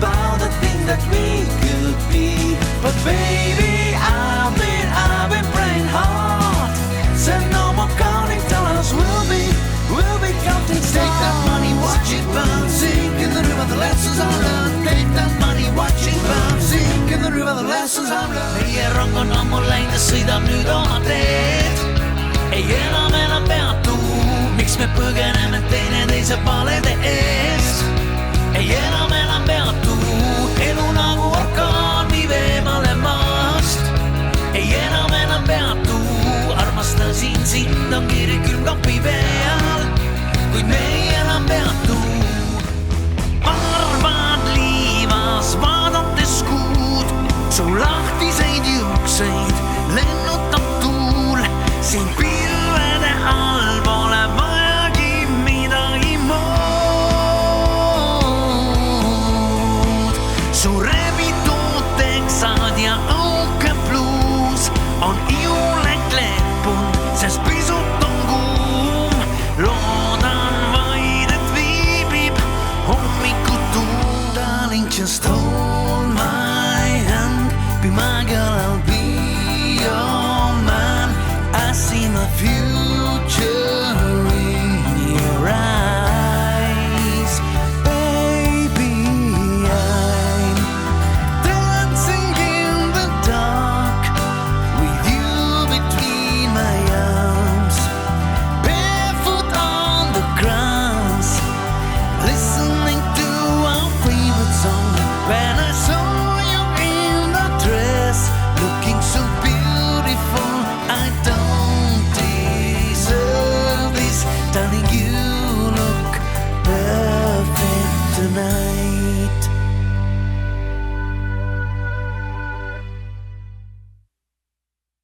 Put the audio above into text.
about the things that we could be. But baby, I've been praying hard. Said no more counting dollars, we'll be counting stars. Take that money, watch it burn, sink in the river, the lessons I learned. Take that money, watch it burn, sink in the river, the lessons I learned. Meie rong on ammu läinud ja sõidab nüüd oma teed. Ei enam peatu, miks me põgeneme teineteise palede eest. Ei enam peatu, elu nagu orkaan viib eemale maast. Ei enam peatu, armastasin sind, on kiri külm kapi peal, kuid me ei enam peatu. Arvad liivas vaadates kuud, su lahtiseid juukseid lennutab tuul, sind